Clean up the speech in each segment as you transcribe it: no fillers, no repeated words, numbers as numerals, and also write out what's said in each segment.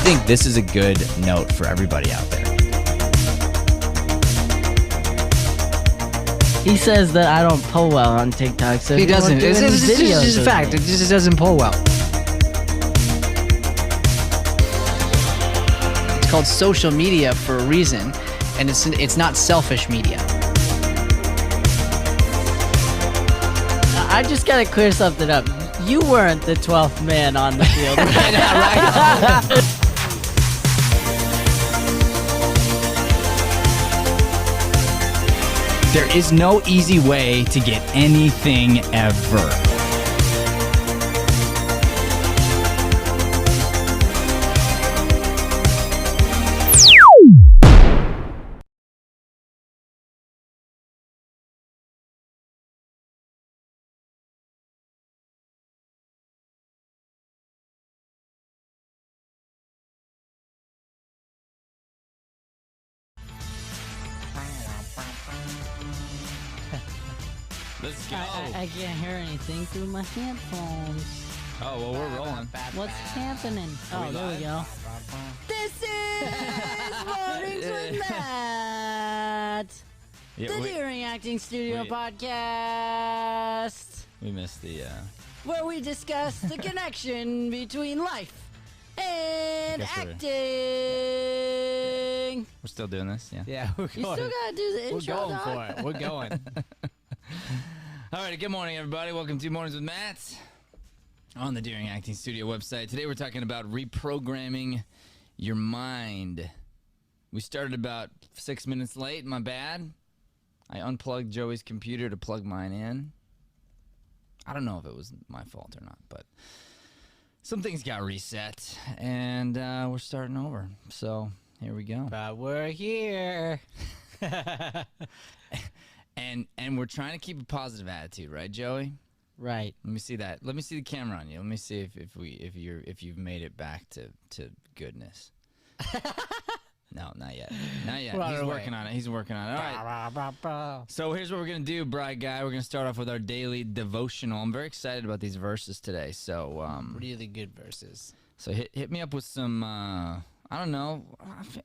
think this is a good note for everybody out there. He says that I don't pull well on TikTok, so He doesn't. It's It's just a fact. It just doesn't pull well. It's called social media for a reason, and it's not selfish media. I just gotta clear something up. You weren't the 12th man on the field. Right? There is no easy way to get anything ever. Let's go. I can't hear anything through my headphones. Oh, well, we're rolling. What's happening? Oh, there we go. This is Mornings with Matt. The Deering Acting Studio podcast. We missed the... where we discuss the connection between life and acting. We're still doing this, yeah? Yeah, we're You going. still gotta do the intro, We're going dog. for it. We're going. All right, good morning, everybody. Welcome to Mornings with Matt on the Deering Acting Studio website. Today we're talking about reprogramming your mind. We started about 6 minutes late, my bad. I unplugged Joey's computer to plug mine in. I don't know if it was my fault or not, but some things got reset, and we're starting over. So here we go. But we're here. And we're trying to keep a positive attitude, right, Joey? Right. Let me see that. Let me see the camera on you. Let me see if you've made it back to goodness. No, not yet. Not yet. We're on He's our working way. on it. He's working on it. All right. So here's what we're gonna do, Bright Guy. We're gonna start off with our daily devotional. I'm very excited about these verses today. So Really good verses. so hit me up with some. I don't know.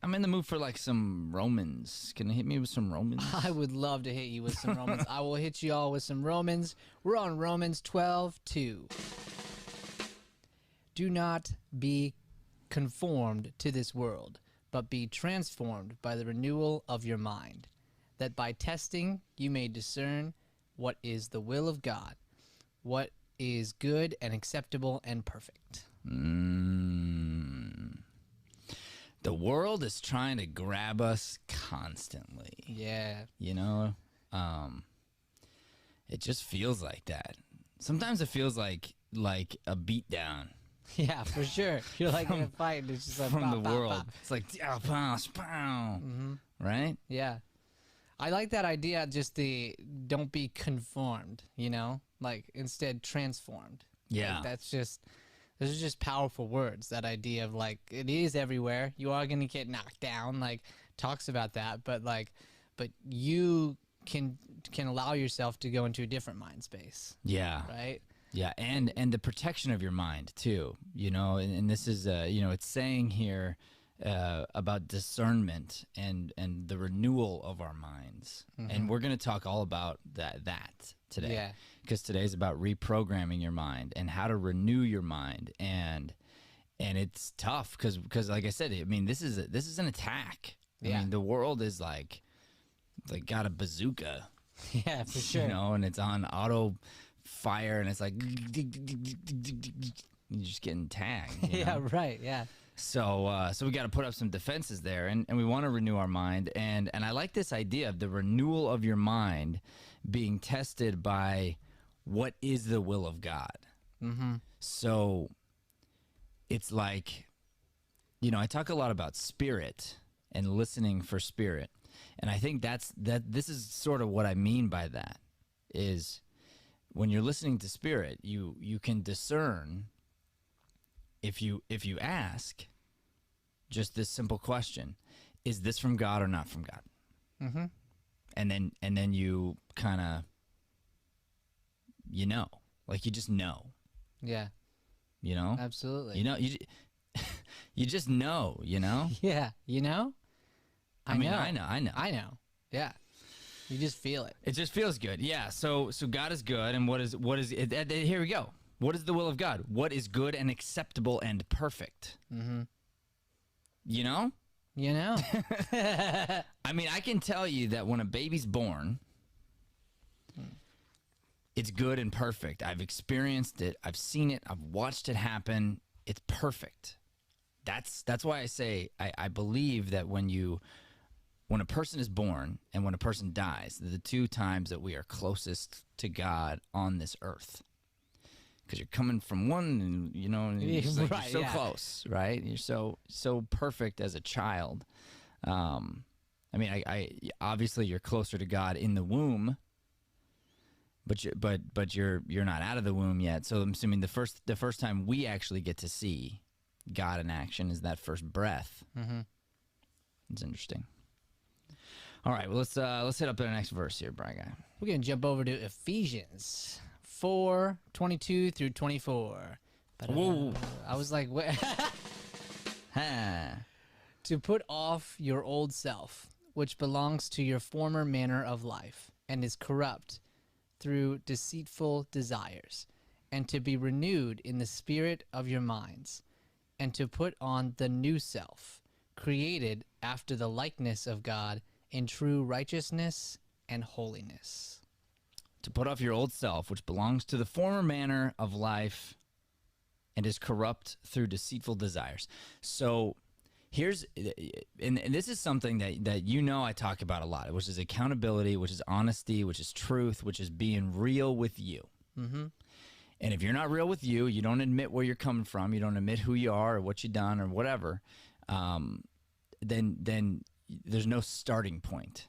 I'm in the mood for like some Romans. Can you hit me with some Romans? I would love to hit you with some Romans. I will hit you all with some Romans. We're on Romans 12:2. Do not be conformed to this world, but be transformed by the renewal of your mind, that by testing you may discern what is the will of God, what is good and acceptable and perfect. The world is trying to grab us constantly. Yeah. You know, it just feels like that. Sometimes it feels like a beatdown Yeah, for sure. You're like in a fight, and it's just like from pow, the pow, world. pow. It's like right? Yeah. I like that idea, just the don't be conformed, you know? Like instead transformed. Yeah. Like, those are just powerful words. That idea of like it is everywhere. You are gonna get knocked down, like talks about that, but you can allow yourself to go into a different mind space. Yeah. Right? Yeah, and the protection of your mind too, you know, and this is it's saying here about discernment and the renewal of our minds, and we're going to talk all about that today. Yeah. Because today's about reprogramming your mind and how to renew your mind, and it's tough because like I said, I mean this is an attack. Yeah. I mean the world is like got a bazooka, Yeah, for sure. you know, and it's on auto fire, and it's like you're just getting tagged. You Yeah, know? right. Yeah. So we got to put up some defenses there, and we want to renew our mind, and I like this idea of the renewal of your mind being tested by what is the will of God. Mm-hmm. So it's like, you know, I talk a lot about spirit and listening for spirit, and I think this is sort of what I mean by that is, when you're listening to spirit, you can discern if you ask just this simple question, is this from God or not from God? Mm-hmm. And then you kind of, you just know, Yeah. you know, Absolutely. you know, You just know, you know? Yeah, you know? I mean, I know. Yeah. You just feel it. It just feels good. Yeah. So God is good, and what is it? Here we go. What is the will of God? What is good and acceptable and perfect? Mm-hmm. You know? You know? I mean, I can tell you that when a baby's born, it's good and perfect. I've experienced it. I've seen it. I've watched it happen. It's perfect. That's why I say I believe that when a person is born and when a person dies, the two times that we are closest to God on this earth. Because you're coming from one, and you're so close, right? You're so perfect as a child. I mean, I obviously you're closer to God in the womb, but you're not out of the womb yet. So I'm assuming the first time we actually get to see God in action is that first breath. Mm-hmm. It's interesting. All right, well let's hit up the next verse here, Brian Guy. We're gonna jump over to Ephesians 4:22 through 24. Whoa! I was like, what? To put off your old self, which belongs to your former manner of life, and is corrupt through deceitful desires, and to be renewed in the spirit of your minds, and to put on the new self, created after the likeness of God in true righteousness and holiness. To put off your old self, which belongs to the former manner of life and is corrupt through deceitful desires. So here's, and this is something that I talk about a lot, which is accountability, which is honesty, which is truth, which is being real with you. Mm-hmm. And if you're not real with you, you don't admit where you're coming from, you don't admit who you are or what you've done or whatever, then there's no starting point.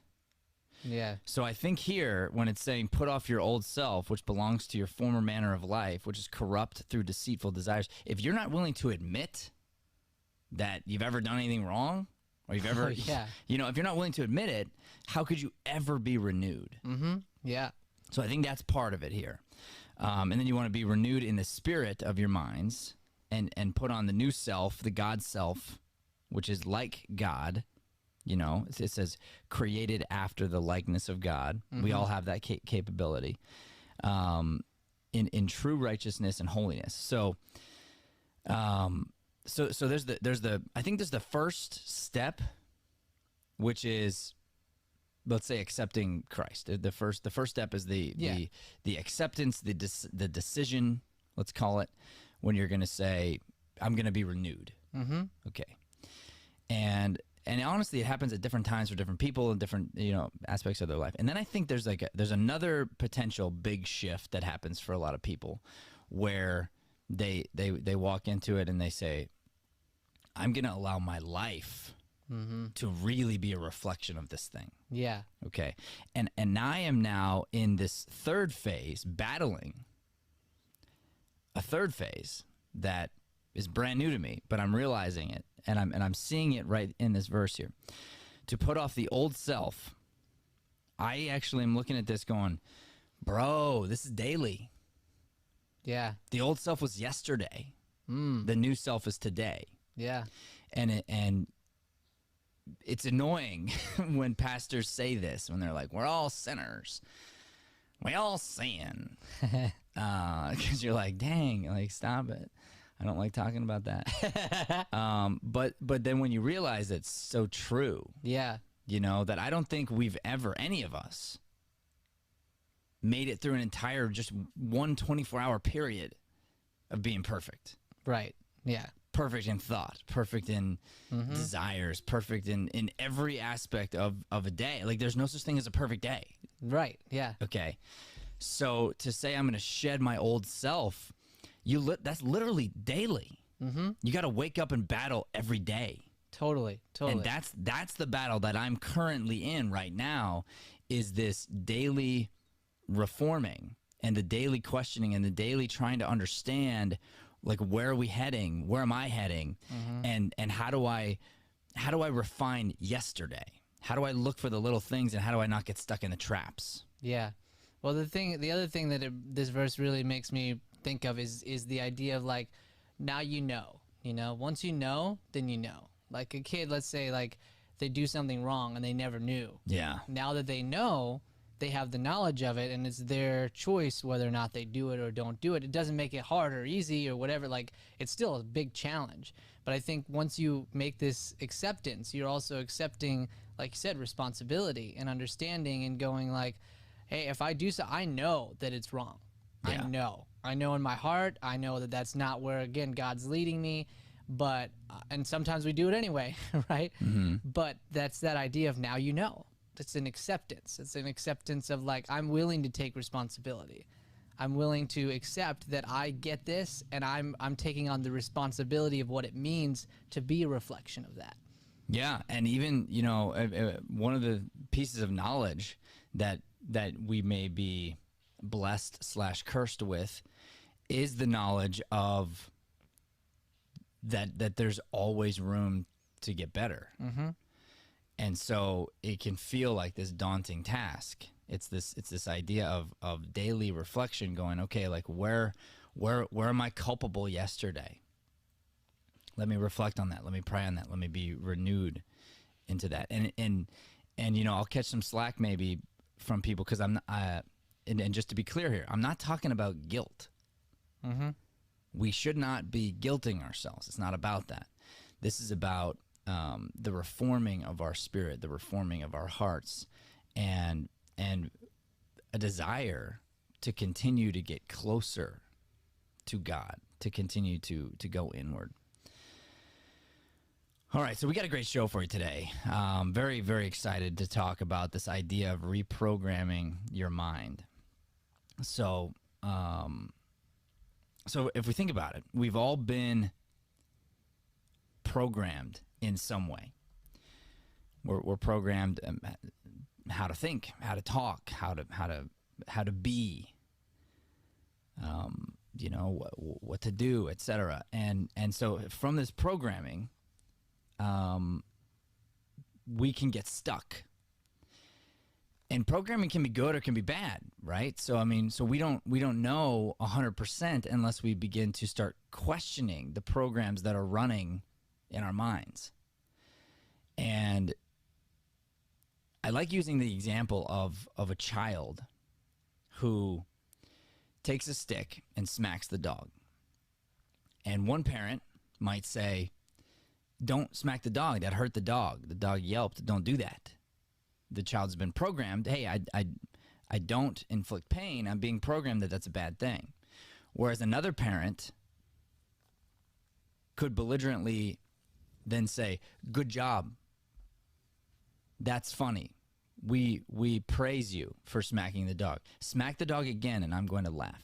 Yeah. So I think here, when it's saying put off your old self, which belongs to your former manner of life, which is corrupt through deceitful desires, if you're not willing to admit that you've ever done anything wrong, or you've ever, if you're not willing to admit it, how could you ever be renewed? Mm-hmm. Yeah. So I think that's part of it here. And then you want to be renewed in the spirit of your minds and put on the new self, the God self, which is like God. It says created after the likeness of God. Mm-hmm. We all have that capability in true righteousness and holiness. So there's the first step, which is, let's say, accepting Christ. The first step is the acceptance, the decision, let's call it, when you're going to say, I'm going to be renewed. Mm-hmm. Okay. And honestly, it happens at different times for different people and different, aspects of their life. And then I think there's another potential big shift that happens for a lot of people where they walk into it and they say, I'm going to allow my life to really be a reflection of this thing. Yeah. Okay. And I am now in this third phase, battling a third phase that is brand new to me, but I'm realizing it. And I'm seeing it right in this verse here. To put off the old self, I actually am looking at this going, bro, this is daily. Yeah. The old self was yesterday. The new self is today. Yeah. And it's annoying when pastors say this, when they're like, we're all sinners. We all sin. Because you're like, dang, like, stop it. I don't like talking about that. But then when you realize it's so true, yeah, that I don't think we've ever, any of us, made it through an entire just 24-hour period of being perfect. Right. Yeah. Perfect in thought, perfect in desires, perfect in every aspect of a day. Like, there's no such thing as a perfect day. Right. Yeah. Okay. So to say I'm going to shed my old self, that's literally daily. Mm-hmm. You got to wake up and battle every day. Totally. And that's the battle that I'm currently in right now, is this daily reforming and the daily questioning and the daily trying to understand, like, where are we heading? Where am I heading? Mm-hmm. And how do I refine yesterday? How do I look for the little things, and how do I not get stuck in the traps? Yeah. Well, the other thing that this verse really makes me think of is the idea of, like, now You know, once you know, then you know. Like a kid, let's say, like they do something wrong and they never knew. Yeah. Now that they know, they have the knowledge of it, and it's their choice whether or not they do it or don't do it. It doesn't make it hard or easy or whatever. Like, it's still a big challenge. But I think once you make this acceptance, you're also accepting, like you said, responsibility and understanding and going like, hey, if I do so, I know that it's wrong. Yeah. I know in my heart, I know that that's not where, again, God's leading me. But, and sometimes we do it anyway, right? Mm-hmm. But that's that idea of now you know. It's an acceptance. It's an acceptance of like, I'm willing to take responsibility. I'm willing to accept that I get this, and I'm taking on the responsibility of what it means to be a reflection of that. Yeah, and even, you know, one of the pieces of knowledge that we may be blessed/cursed with is the knowledge of that there's always room to get better. Mm-hmm. And so it can feel like this daunting task. It's this idea of daily reflection, going, okay, like where am I culpable yesterday? Let me reflect on that. Let me pray on that. Let me be renewed into that. And you know, I'll catch some slack maybe from people because I'm not, and just to be clear here, I'm not talking about guilt. Mm-hmm. We should not be guilting ourselves. It's not about that. This is about the reforming of our spirit, the reforming of our hearts, and a desire to continue to get closer to God, to continue to go inward. All right, so we got a great show for you today. Very, very excited to talk about this idea of reprogramming your mind. So if we think about it, we've all been programmed in some way. We're programmed how to think, how to talk, how to be, you know, what to do, etc. And so from this programming, we can get stuck. And programming can be good or can be bad, right? So I mean, so we don't know 100% unless we begin to start questioning the programs that are running in our minds. And I like using the example of a child who takes a stick and smacks the dog. And one parent might say, don't smack the dog, that hurt the dog. The dog yelped, don't do that. The child's been programmed, hey, I don't inflict pain. I'm being programmed that that's a bad thing. Whereas another parent could belligerently then say, good job. That's funny. We praise you for smacking the dog. Smack the dog again and I'm going to laugh.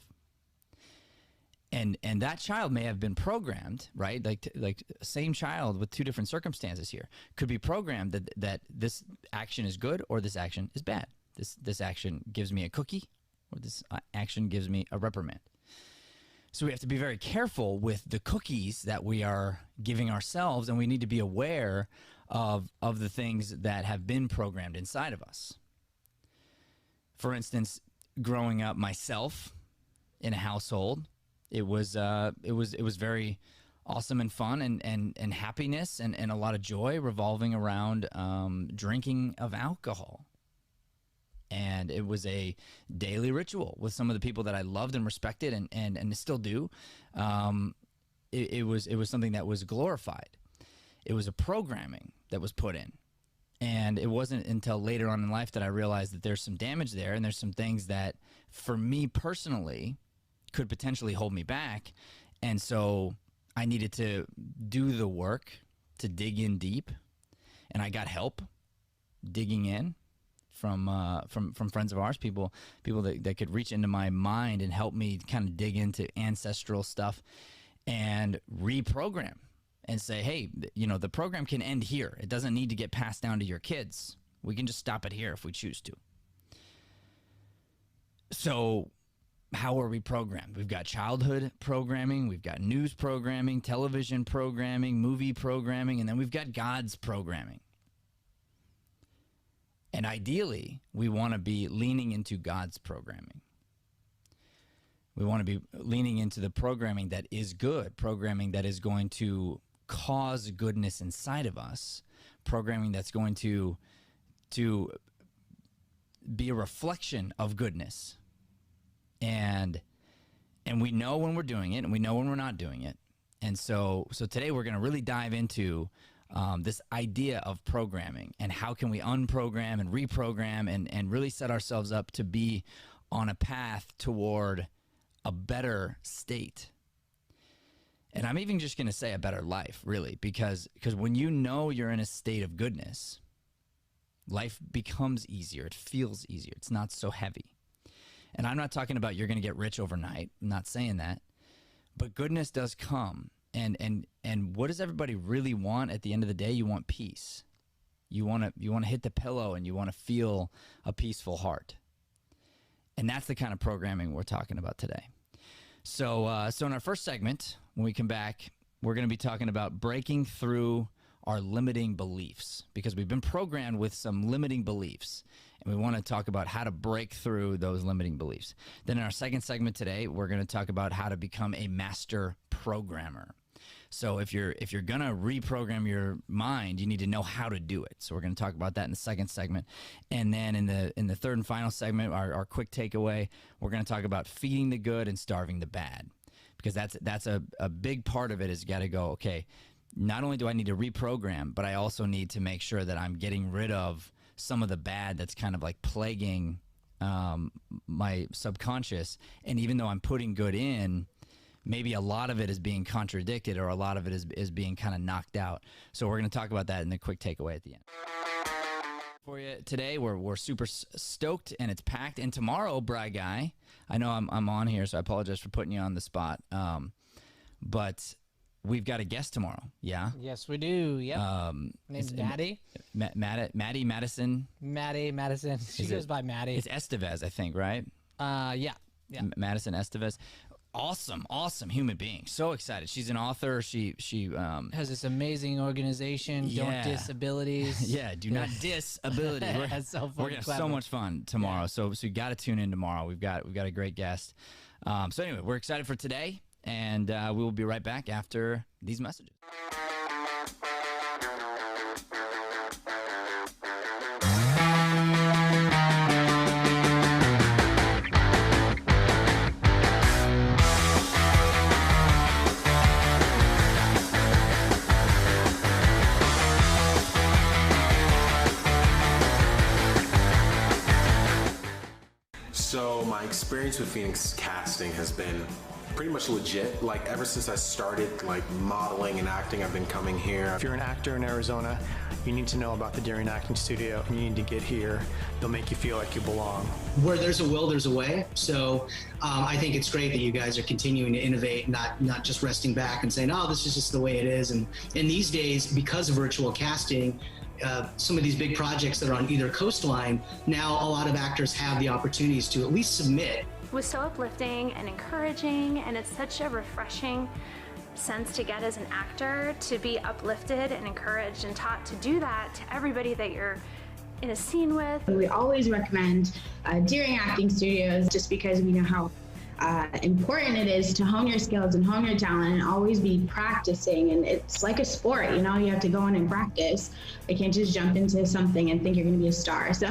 And that child may have been programmed, right? Like same child with two different circumstances here could be programmed that this action is good or this action is bad. This action gives me a cookie or this action gives me a reprimand. So we have to be very careful with the cookies that we are giving ourselves, and we need to be aware of the things that have been programmed inside of us. For instance, growing up myself in a household, it was very awesome and fun and happiness and a lot of joy revolving around drinking of alcohol. And it was a daily ritual with some of the people that I loved and respected and still do. It was something that was glorified. It was a programming that was put in. And it wasn't until later on in life that I realized that there's some damage there and there's some things that, for me personally, could potentially hold me back. And so I needed to do the work to dig in deep. And I got help digging in from friends of ours, people that could reach into my mind and help me kind of dig into ancestral stuff and reprogram and say, hey, you know, the program can end here. It doesn't need to get passed down to your kids. We can just stop it here if we choose to. So how are we programmed? We've got childhood programming, we've got news programming, television programming, movie programming, and then we've got God's programming. And ideally, we want to be leaning into God's programming. We want to be leaning into the programming that is good, programming that is going to cause goodness inside of us, programming that's going to be a reflection of goodness. And we know when we're doing it, and we know when we're not doing it. And so today we're going to really dive into this idea of programming and how can we unprogram and reprogram and really set ourselves up to be on a path toward a better state. And I'm even just going to say a better life, really, because when you know you're in a state of goodness, life becomes easier. It feels easier. It's not so heavy. And I'm not talking about you're going to get rich overnight. I'm not saying that. But goodness does come. And what does everybody really want at the end of the day? You want peace. You want to hit the pillow and you want to feel a peaceful heart. And that's the kind of programming we're talking about today. So in our first segment, when we come back, we're going to be talking about breaking through our limiting beliefs, because we've been programmed with some limiting beliefs, and we want to talk about how to break through those limiting beliefs. Then in our second segment today, we're going to talk about how to become a master programmer. So if you're going to reprogram your mind, you need to know how to do it. So we're going to talk about that in the second segment. And then in the third and final segment, our quick takeaway, we're going to talk about feeding the good and starving the bad, because that's a big part of it. Is got to go, okay, not only do I need to reprogram, but I also need to make sure that I'm getting rid of some of the bad that's kind of like plaguing my subconscious. And even though I'm putting good in, maybe a lot of it is being contradicted, or a lot of it is being kind of knocked out. So we're going to talk about that in the quick takeaway at the end. For you today, we're super stoked, and it's packed. And tomorrow, Bri Guy, I know I'm on here, so I apologize for putting you on the spot. But we've got a guest tomorrow. Yeah. Yes, we do. Yep. Name's Maddie. Maddie Madison. Maddie Madison. She goes by Maddie. It's Estevez, I think, right? Yeah. Madison Estevez. Awesome human being. So excited. She's an author. She has this amazing organization. Don't diss abilities. Yeah, do not diss abilities. We're going to have so much fun tomorrow. Yeah. So you got to tune in tomorrow. We've got a great guest. So anyway, we're excited for today, and we will be right back after these messages. So my experience with Phoenix casting has been pretty much legit. Like ever since I started like modeling and acting, I've been coming here. If you're an actor in Arizona, you need to know about the Daring Acting Studio, and you need to get here. They'll make you feel like you belong. Where there's a will, there's a way. So I think it's great that you guys are continuing to innovate, not just resting back and saying, oh, this is just the way it is. And in these days, because of virtual casting, some of these big projects that are on either coastline, now a lot of actors have the opportunities to at least submit. It was so uplifting and encouraging, and it's such a refreshing sense to get as an actor, to be uplifted and encouraged and taught to do that to everybody that you're in a scene with. We always recommend Daring Acting Studios, just because we know how important it is to hone your skills and hone your talent and always be practicing. And it's like a sport, you have to go in and practice. You can't just jump into something and think you're going to be a star. So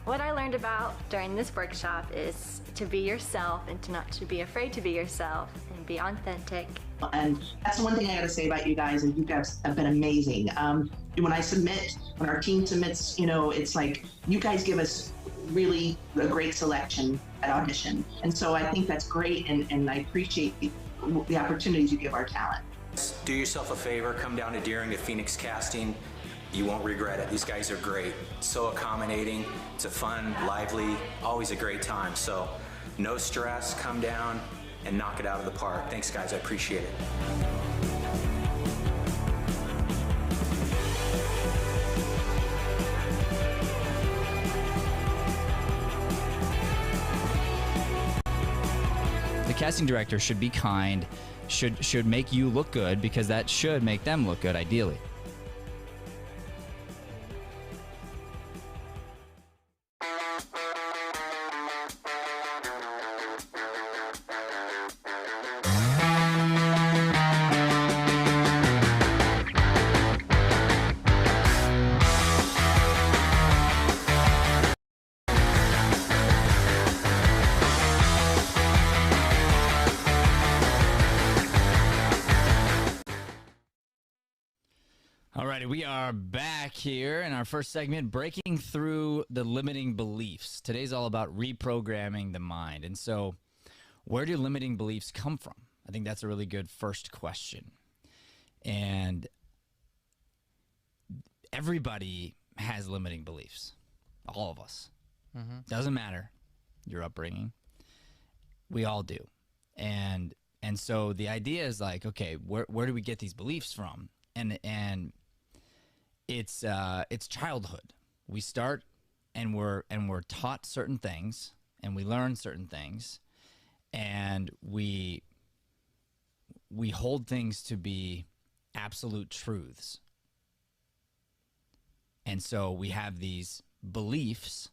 what I learned about during this workshop is to be yourself, and to not to be afraid to be yourself, and be authentic. And that's the one thing I got to say about you guys, is you guys have been amazing. When our team submits, it's like you guys give us really a great selection at audition. And so I think that's great, and I appreciate the opportunities you give our talent. Do yourself a favor, come down to Deering at Phoenix Casting. You won't regret it. These guys are great, so accommodating. It's a fun, lively, always a great time. So no stress, come down and knock it out of the park. Thanks guys, I appreciate it. The casting director should be kind, should make you look good, because that should make them look good, ideally. All righty, we are back here in our first segment, breaking through the limiting beliefs. Today's all about reprogramming the mind. And so, where do limiting beliefs come from? I think that's a really good first question. And everybody has limiting beliefs. All of us. Doesn't matter your upbringing. We all do. And so the idea is like, okay, where do we get these beliefs from? And it's childhood. We start and we're taught certain things and we learn certain things and we hold things to be absolute truths. And so we have these beliefs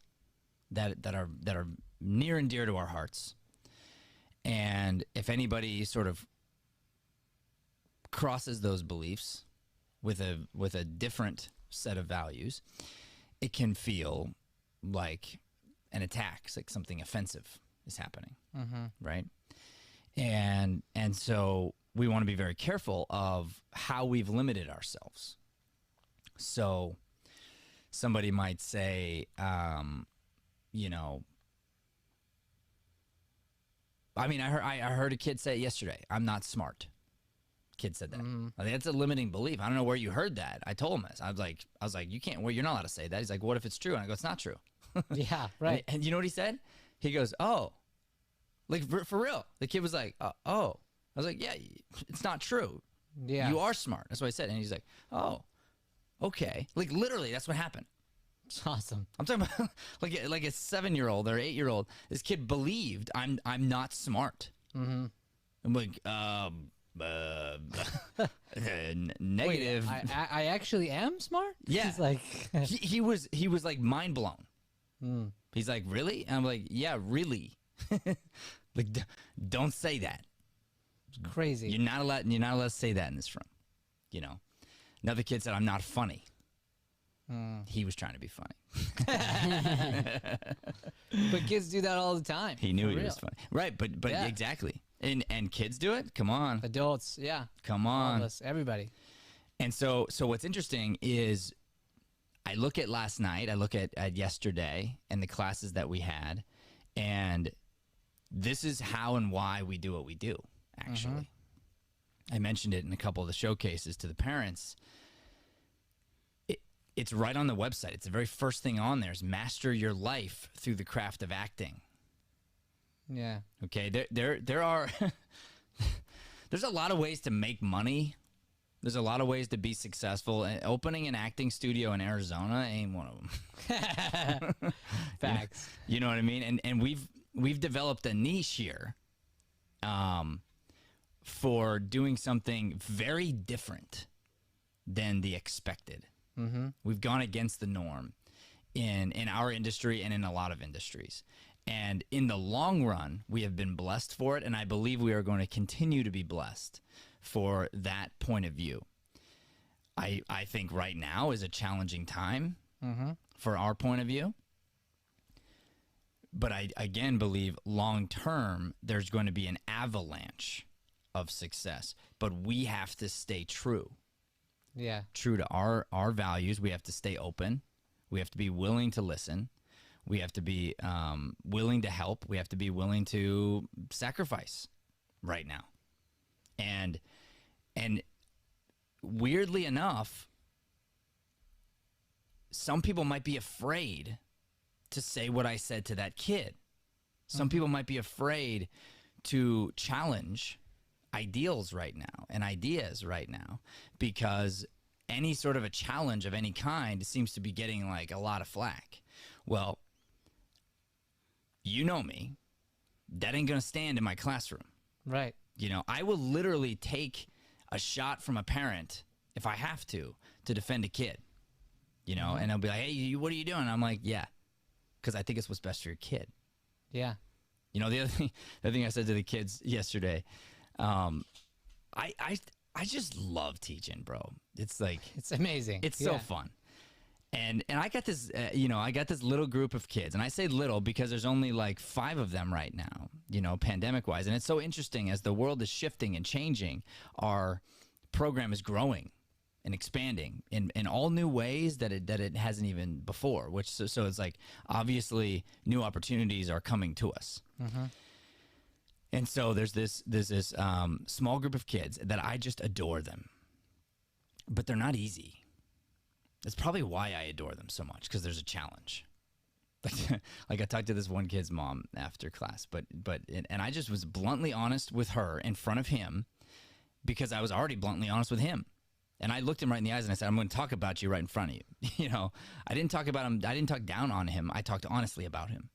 that are near and dear to our hearts. And if anybody sort of crosses those beliefs with a different set of values, it can feel like an attack, it's like something offensive is happening, right? And so we want to be very careful of how we've limited ourselves. So somebody might say, you know, I mean, I heard a kid say it yesterday, I'm not smart. Kid said that. I think that's a limiting belief. I don't know where you heard that. I told him this. I was like, you can't, well, you're not allowed to say that. He's like, what if it's true? And I go, it's not true. Yeah, right. And you know what he said? He goes, oh, like for real. The kid was like, oh. I was like, yeah, it's not true. Yeah. You are smart. That's what I said. And he's like, oh, okay. Like literally, that's what happened. It's awesome. I'm talking about like a 7-year-old or 8-year-old. This kid believed I'm not smart. I'm like, negative. Wait, I actually am smart? Yeah. He's like he was like mind blown. He's like, really? And I'm like, yeah, really. Like, don't say that. It's crazy. You're not allowed to say that in this room. You know. Another kid said, I'm not funny. He was trying to be funny. But kids do that all the time. He knew he was funny. Right, but Yeah. exactly. And kids do it? Come on. Adults, yeah. Come All on. of us, everybody. And so what's interesting is I look at last night, I look at yesterday and the classes that we had, and this is how and why we do what we do, actually. I mentioned it in a couple of the showcases to the parents. It's right on the website. It's the very first thing on there is master your life through the craft of acting. Yeah. Okay, there are there's a lot of ways to make money. There's a lot of ways to be successful. And opening an acting studio in Arizona ain't one of them. Facts. You know what I mean? And we've developed a niche here for doing something very different than the expected. We've gone against the norm in our industry and in a lot of industries. And in the long run, we have been blessed for it, and I believe we are going to continue to be blessed for that point of view. I think right now is a challenging time for our point of view. But I, again, believe long-term, there's going to be an avalanche of success. But we have to stay true. Yeah. True to our values. We have to stay open. We have to be willing to listen. We have to be willing to help. We have to be willing to sacrifice right now. And weirdly enough, some people might be afraid to say what I said to that kid. Some people might be afraid to challenge ideals right now and ideas right now because any sort of a challenge of any kind seems to be getting like a lot of flack. Well, you know me, that ain't gonna stand in my classroom. Right. You know, I will literally take a shot from a parent if I have to defend a kid, you know, and they'll be like, hey, what are you doing? And I'm like, yeah, because I think it's what's best for your kid. Yeah. You know, the other thing I said to the kids yesterday, I just love teaching, bro. It's like, it's amazing. It's so fun. And I got this, I got this little group of kids, and I say little because there's only like 5 of them right now, you know, pandemic wise. And it's so interesting as the world is shifting and changing, our program is growing and expanding in all new ways that it hasn't even before. Which so it's like obviously new opportunities are coming to us. And so there's this small group of kids that I just adore them, but they're not easy. That's probably why I adore them so much, because there's a challenge. Like I talked to this one kid's mom after class, and I just was bluntly honest with her in front of him, because I was already bluntly honest with him. And I looked him right in the eyes and I said, I'm going to talk about you right in front of you. You know, I didn't talk about him. I didn't talk down on him. I talked honestly about him.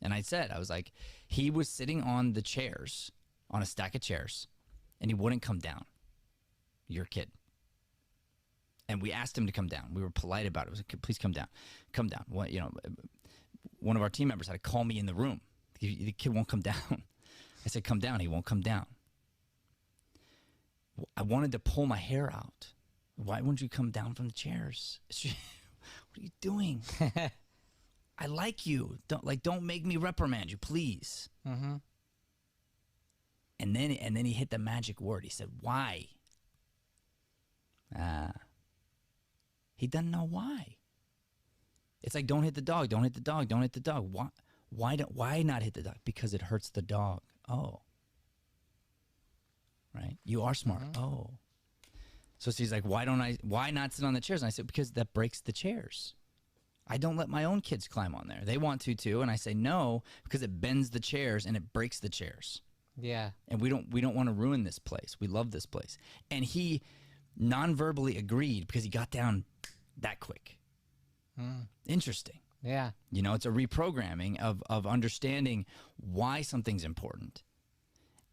And I was like, he was sitting on the chairs, on a stack of chairs, and he wouldn't come down. Your kid. And we asked him to come down. We were polite about it. We was like, please come down. Come down. What, you know, one of our team members had to call me in the room. The kid won't come down. I said, come down. He won't come down. I wanted to pull my hair out. Why wouldn't you come down from the chairs? What are you doing? I like you. Don't make me reprimand you, please. And then he hit the magic word. He said, why? He doesn't know why. It's like, don't hit the dog. Don't hit the dog. Don't hit the dog. Why not hit the dog? Because it hurts the dog. Oh. Right? You are smart. Oh. So she's like, why not sit on the chairs? And I said, because that breaks the chairs. I don't let my own kids climb on there. They want to too, and I say no, because it bends the chairs and it breaks the chairs. Yeah. And we don't want to ruin this place. We love this place. And he non-verbally agreed, because he got down that quick. Interesting. Yeah. You know, it's a reprogramming of understanding why something's important.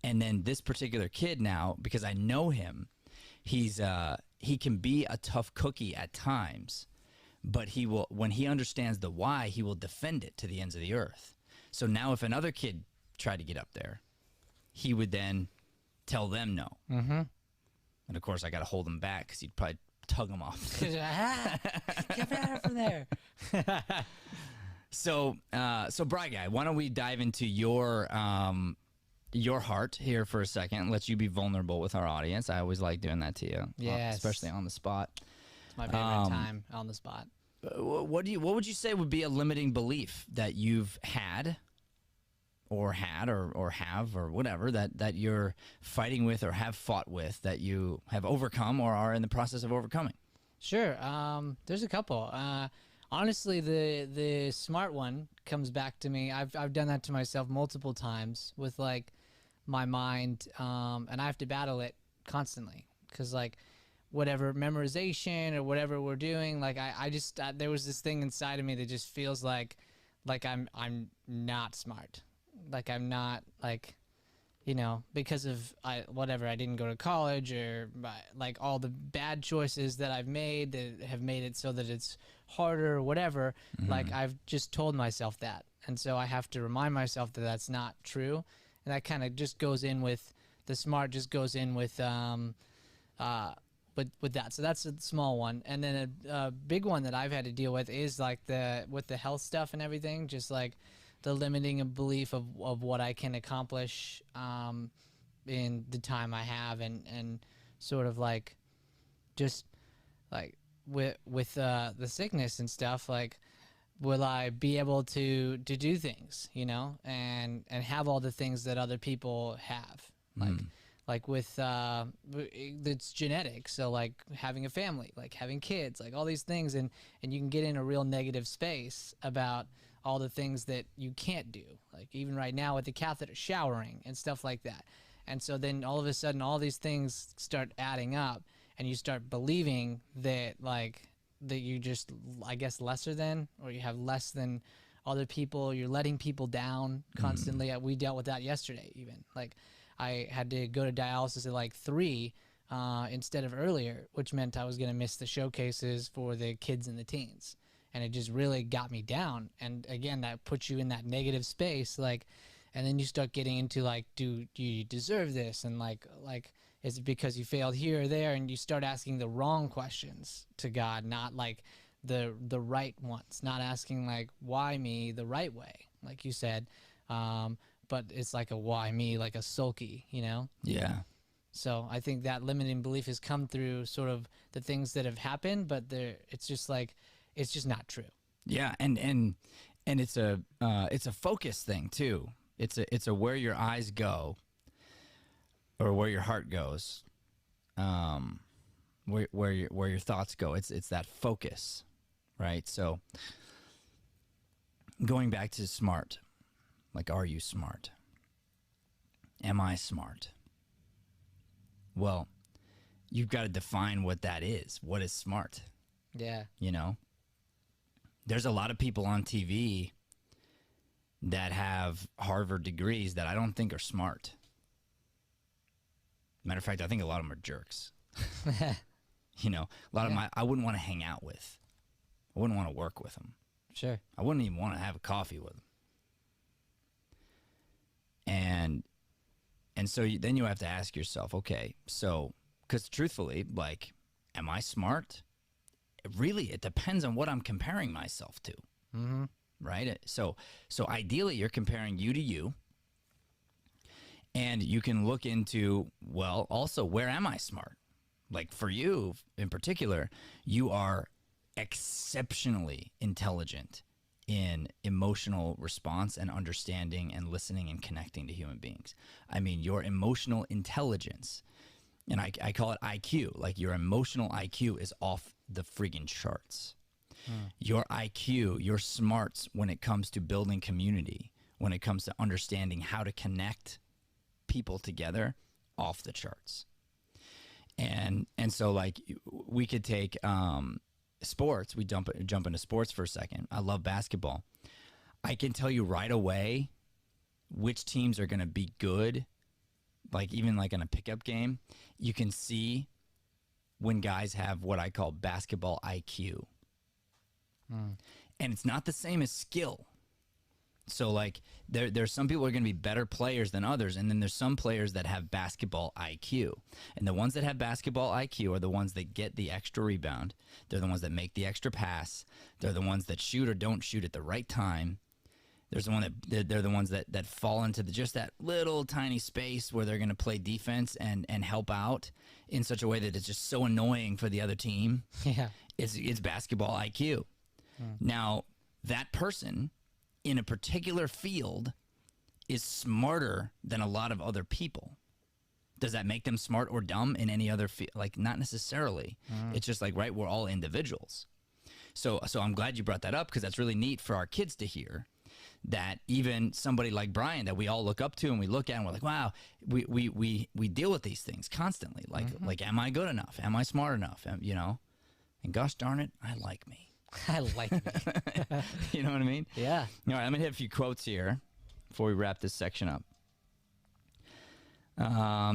And then this particular kid now, because I know him, he can be a tough cookie at times, but he will, when he understands the why, he will defend it to the ends of the earth. So now if another kid tried to get up there, he would then tell them no. And of course I got to hold him back, because he'd probably tug him off. Get out from there. So Bri Guy, why don't we dive into your heart here for a second, let you be vulnerable with our audience. I always like doing that to you. Yes. Especially on the spot. It's my favorite time, on the spot. What would you say would be a limiting belief that you've had or have or whatever that you're fighting with or have fought with, that you have overcome or are in the process of overcoming? Sure. There's a couple. Honestly, the smart one comes back to me. I've done that to myself multiple times with like my mind, and I have to battle it constantly, because like whatever memorization or whatever we're doing, like I just there was this thing inside of me that just feels like I'm not smart, like I'm not, like, you know, because of I didn't go to college, or like all the bad choices that I've made that have made it so that it's harder or whatever. Like I've just told myself that, and so I have to remind myself that that's not true. And that kind of just goes in with the smart, just goes in with that. So that's a small one. And then a big one that I've had to deal with is like with the health stuff and everything, just like the limiting of belief of what I can accomplish in the time I have, and sort of like just like with the sickness and stuff, like, will I be able to do things, you know, and have all the things that other people have, like with it's genetic. So like having a family, like having kids, like all these things, and you can get in a real negative space about all the things that you can't do, like even right now with the catheter, showering and stuff like that. And so then all of a sudden all these things start adding up, and you start believing that that you just, I guess, lesser than, or you have less than other people. You're letting people down constantly. We dealt with that yesterday even. Like I had to go to dialysis at like 3 instead of earlier, which meant I was going to miss the showcases for the kids and the teens. And it just really got me down. And again, that puts you in that negative space. Like, and then you start getting into like, do you deserve this? And like, is it because you failed here or there? And you start asking the wrong questions to God, not like the right ones, not asking like, why me, the right way, like you said. But it's like a why me, like a sulky, you know? Yeah. So I think that limiting belief has come through sort of the things that have happened, but it's just like, it's just not true. Yeah, and it's a focus thing too. It's a where your eyes go, or where your heart goes, where your thoughts go. It's that focus, right? So going back to smart, like, are you smart? Am I smart? Well, you've got to define what that is. What is smart? Yeah. You know, there's a lot of people on TV that have Harvard degrees that I don't think are smart. Matter of fact, I think a lot of them are jerks. You know, a lot of them I wouldn't want to hang out with. I wouldn't want to work with them. Sure. I wouldn't even want to have a coffee with them. And so then you have to ask yourself, okay, so, because truthfully, like, am I smart? Really, it depends on what I'm comparing myself to, right? So ideally, you're comparing you to you, and you can look into, well, also, where am I smart? Like, for you in particular, you are exceptionally intelligent in emotional response and understanding and listening and connecting to human beings. I mean, your emotional intelligence, and I call it IQ, like your emotional IQ is off the friggin' charts. Your IQ, your smarts when it comes to building community, when it comes to understanding how to connect people together, off the charts. And so, like, we could take sports. We jump into sports for a second. I love basketball. I can tell you right away which teams are going to be good. Like, even like in a pickup game, you can see when guys have what I call basketball IQ. And it's not the same as skill. So, like, there's some people who are going to be better players than others, and then there's some players that have basketball IQ. And the ones that have basketball IQ are the ones that get the extra rebound. They're the ones that make the extra pass. They're the ones that shoot or don't shoot at the right time. There's the one that they're the ones that fall into just that little tiny space where they're going to play defense and help out in such a way that it's just so annoying for the other team. Yeah, it's basketball IQ. Now, that person in a particular field is smarter than a lot of other people. Does that make them smart or dumb in any other field? Like, not necessarily. It's just like, right, we're all individuals. So I'm glad you brought that up, because that's really neat for our kids to hear, that even somebody like Brian that we all look up to and we look at and we're like, wow, we deal with these things constantly. Like, am I good enough? Am I smart enough? You know? And gosh darn it, I like me. I like me. You know what I mean? Yeah. All right, I'm going to hit a few quotes here before we wrap this section up.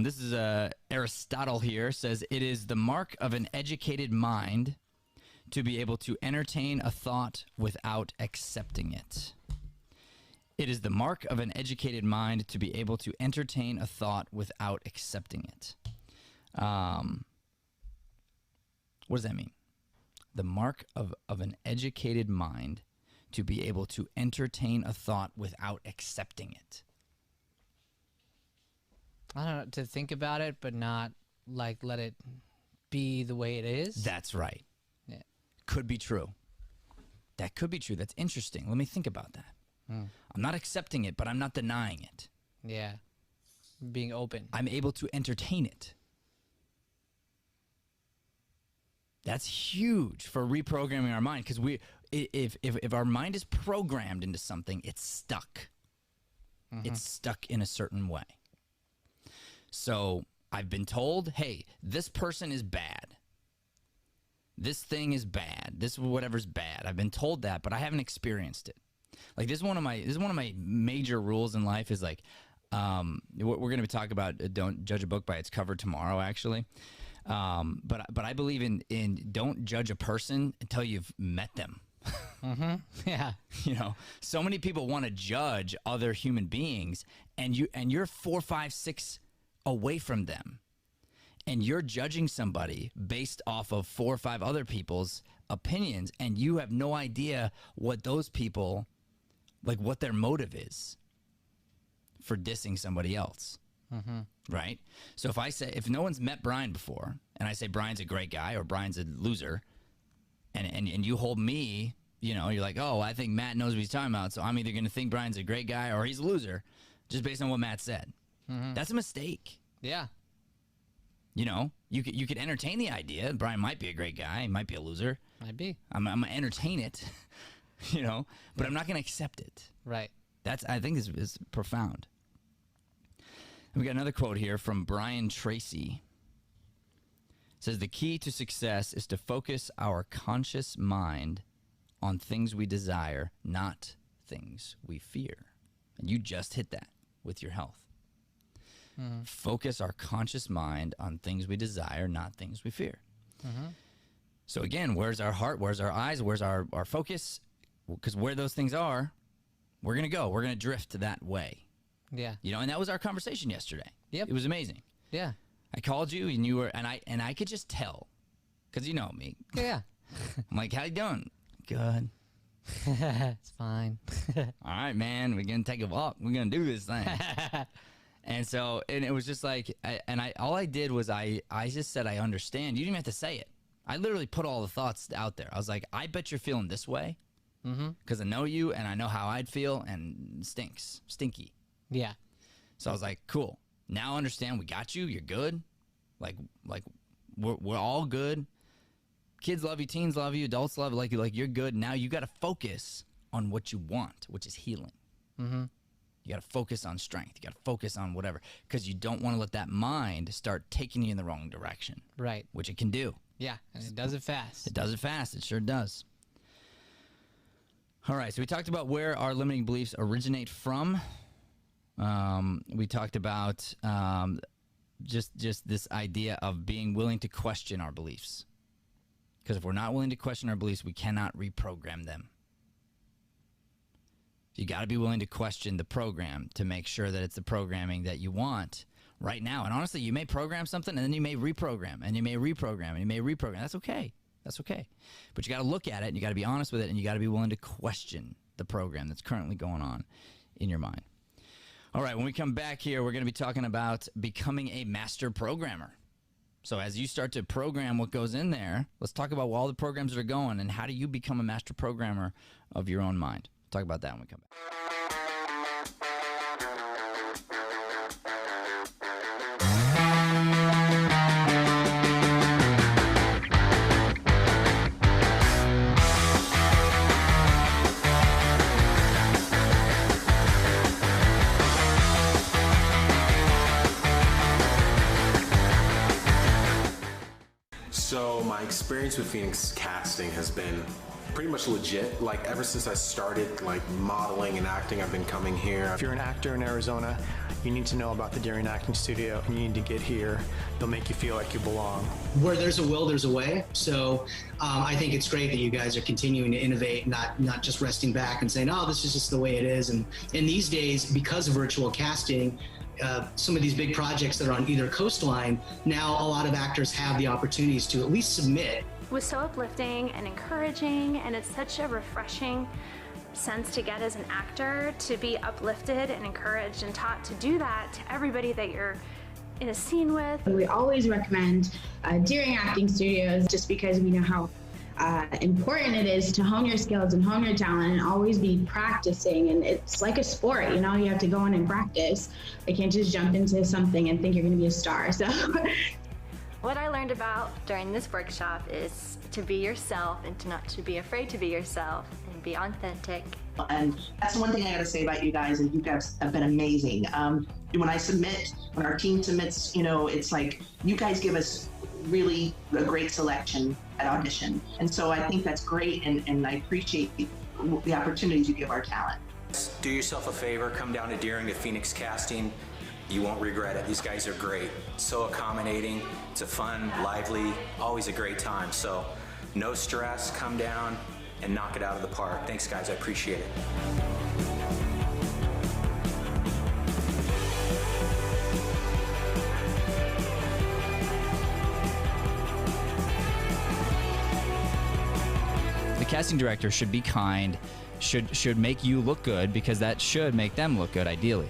This is Aristotle here, says, it is the mark of an educated mind to be able to entertain a thought without accepting it. It is the mark of an educated mind to be able to entertain a thought without accepting it. What does that mean? The mark of an educated mind to be able to entertain a thought without accepting it. I don't know, to think about it, but not, like, let it be the way it is. That's right. Yeah. Could be true. That could be true. That's interesting. Let me think about that. I'm not accepting it, but I'm not denying it. Yeah. Being open. I'm able to entertain it. That's huge for reprogramming our mind, because if our mind is programmed into something, it's stuck. It's stuck in a certain way. So I've been told, hey, this person is bad. This thing is bad. This whatever's bad. I've been told that, but I haven't experienced it. Like, this is one of my major rules in life, is like, we're going to be talking about don't judge a book by its cover tomorrow, actually. But I believe in don't judge a person until you've met them. Yeah. You know, so many people want to judge other human beings, and you're 4, 5, 6 away from them, and you're judging somebody based off of 4 or 5 other people's opinions, and you have no idea what those people, like, what their motive is for dissing somebody else. Right? So if no one's met Brian before, and I say Brian's a great guy or Brian's a loser, and you hold me, you're like, oh, I think Matt knows what he's talking about, so I'm either going to think Brian's a great guy or he's a loser, just based on what Matt said. That's a mistake. Yeah. You could entertain the idea. Brian might be a great guy. He might be a loser. Might be. I'm going to entertain it, but I'm not going to accept it. Right. I think is profound. And we got another quote here from Brian Tracy. It says, the key to success is to focus our conscious mind on things we desire, not things we fear. And you just hit that with your health. Focus our conscious mind on things we desire, not things we fear. So again, where's our heart? Where's our eyes? Where's our focus? Because where those things are, we're going to go. We're going to drift that way. Yeah. And that was our conversation yesterday. Yep. It was amazing. Yeah. I called you and you were, and I could just tell, because you know me. Yeah. I'm like, how you doing? Good. It's fine. All right, man. We're going to take a walk. We're going to do this thing. And it was just like, all I did was I just said, I understand. You didn't even have to say it. I literally put all the thoughts out there. I was like, I bet you're feeling this way because I know you and I know how I'd feel, and stinky. Yeah. So I was like, cool. Now I understand. We got you. You're good. Like we're all good. Kids love you. Teens love you. Adults love you. Like you're good. Now you got to focus on what you want, which is healing. You got to focus on strength. You got to focus on whatever, because you don't want to let that mind start taking you in the wrong direction. Right. Which it can do. Yeah, and it does it fast. It does it fast. It sure does. All right, so we talked about where our limiting beliefs originate from. We talked about just this idea of being willing to question our beliefs. Because if we're not willing to question our beliefs, we cannot reprogram them. You got to be willing to question the program to make sure that it's the programming that you want right now. And honestly, you may program something and then you may reprogram and you may reprogram and you may reprogram. That's okay. That's okay. But you got to look at it and you got to be honest with it, and you got to be willing to question the program that's currently going on in your mind. All right, when we come back here, we're going to be talking about becoming a master programmer. So as you start to program what goes in there, let's talk about all the programs that are going and how do you become a master programmer of your own mind. Talk about that when we come back. So my experience with Phoenix casting has been pretty much legit. Like ever since I started modeling and acting, I've been coming here. If you're an actor in Arizona, you need to know about the Deering Acting Studio, and you need to get here. They'll make you feel like you belong. Where there's a will, there's a way. So I think it's great that you guys are continuing to innovate, not just resting back and saying, oh, this is just the way it is. And in these days, because of virtual casting, some of these big projects that are on either coastline, now a lot of actors have the opportunities to at least submit. It was so uplifting and encouraging, and it's such a refreshing sense to get as an actor, to be uplifted and encouraged and taught to do that to everybody that you're in a scene with. We always recommend Deering Acting Studios just because we know how important it is to hone your skills and hone your talent and always be practicing. And it's like a sport, you have to go in and practice. You can't just jump into something and think you're going to be a star. So what I learned about during this workshop is to be yourself and to not to be afraid to be yourself and be authentic. And that's one thing I gotta say about you guys, and you guys have been amazing. When our team submits, it's like you guys give us really a great selection at audition. And so I think that's great, and I appreciate the opportunities you give our talent. Do yourself a favor, come down to Deering to Phoenix Casting. You won't regret it. These guys are great. So accommodating. It's a fun, lively, always a great time. So no stress, come down and knock it out of the park. Thanks, guys. I appreciate it. The casting director should be kind, should make you look good, because that should make them look good, ideally.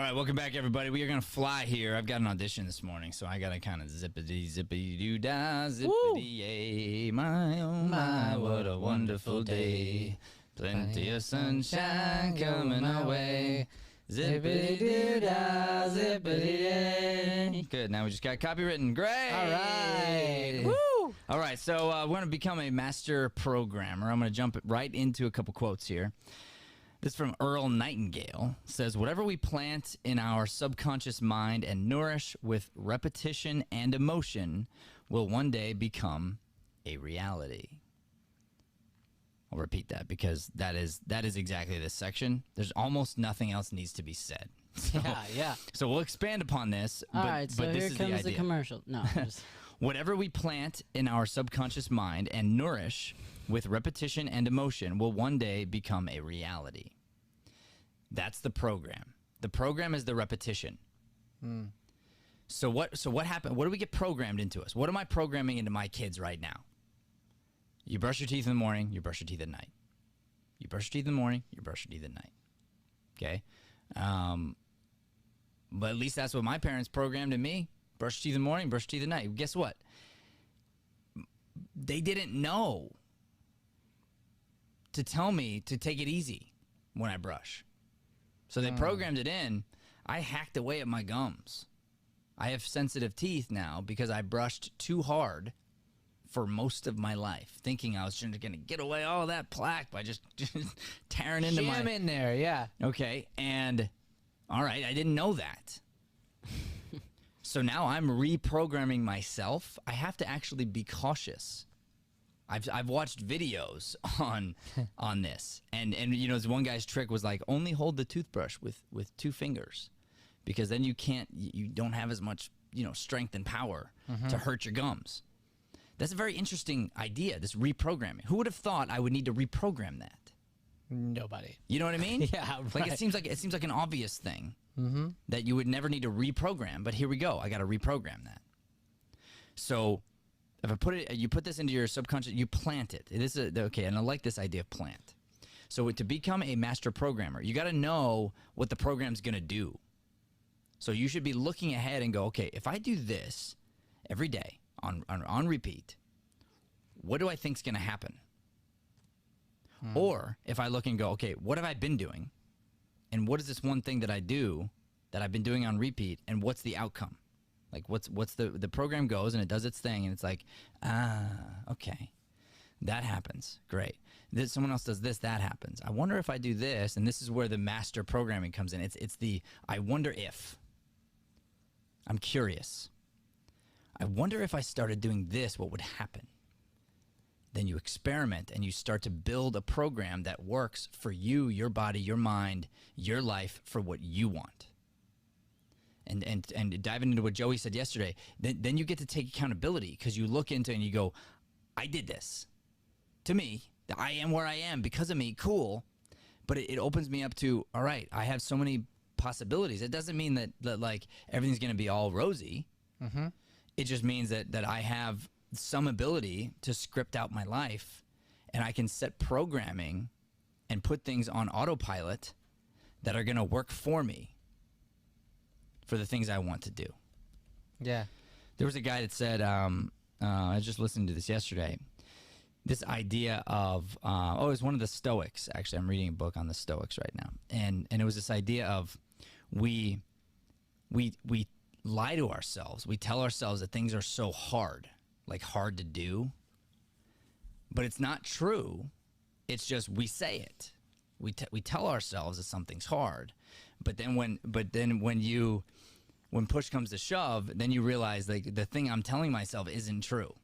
right, welcome back, everybody. We are going to fly here. I've got an audition this morning, so I got to kind of zippity-doo-dah, zippity-yay. My, oh my, what a wonderful day. Plenty of sunshine coming our way. Zippity-doo-dah, zippity-yay. Good, now we just got copywritten. Great. All right. Woo. All right, so we're going to become a master programmer. I'm going to jump right into a couple quotes here. This is from Earl Nightingale. It says, whatever we plant in our subconscious mind and nourish with repetition and emotion will one day become a reality. I'll repeat that because that is exactly this section. There's almost nothing else needs to be said. So, Yeah. So we'll expand upon this. All right, so but this here is comes the the commercial. No, just... Whatever we plant in our subconscious mind and nourish with repetition and emotion will one day become a reality. That's the program. The program is the repetition. So what happened? What do we get programmed into us? What am I programming into my kids right now? You brush your teeth in the morning, you brush your teeth at night. You brush your teeth in the morning, you brush your teeth at night. Okay? But at least that's what my parents programmed in me. Brush your teeth in the morning, brush your teeth at night. Guess what? They didn't know to tell me to take it easy when I brush. So they programmed it in. I hacked away at my gums. I have sensitive teeth now because I brushed too hard for most of my life, thinking I was just going to get away all that plaque by just tearing into my... Jam in there, yeah. Okay, and all right, I didn't know that. So now I'm reprogramming myself. I have to actually be cautious. I've watched videos on this, and you know, this one guy's trick was like, only hold the toothbrush with two fingers, because then you don't have as much, you know, strength and power to hurt your gums. That's a very interesting idea, this reprogramming. Who would have thought I would need to reprogram that? Nobody. You know what I mean? Yeah, right. Like it seems like an obvious thing that you would never need to reprogram, but here we go. I got to reprogram that. So if you put this into your subconscious, you plant it. It is okay, and I like this idea of plant. So to become a master programmer, you got to know what the program's going to do. So you should be looking ahead and go, okay, if I do this every day on repeat, what do I think is going to happen? Or if I look and go, okay, what have I been doing? And what is this one thing that I do that I've been doing on repeat, and what's the outcome? Like what's the program goes and it does its thing, and it's like, okay, that happens. Great. Someone else does this, that happens. I wonder if I do this, and this is where the master programming comes in. It's the I wonder if. I'm curious. I wonder if I started doing this, what would happen? Then you experiment and you start to build a program that works for you, your body, your mind, your life, for what you want. And diving into what Joey said yesterday, then you get to take accountability, because you look into it and you go, I did this. To me, I am where I am because of me, cool. But it opens me up to, all right, I have so many possibilities. It doesn't mean that like everything's going to be all rosy. It just means that I have some ability to script out my life, and I can set programming and put things on autopilot that are going to work for me for the things I want to do. Yeah. There was a guy that said, I was just listening to this yesterday, this idea of, it was one of the Stoics, actually. I'm reading a book on the Stoics right now. And it was this idea of we lie to ourselves. We tell ourselves that things are so hard, like hard to do. But it's not true. It's just we say it. We tell ourselves that something's hard. But then when push comes to shove, then you realize like the thing I'm telling myself isn't true.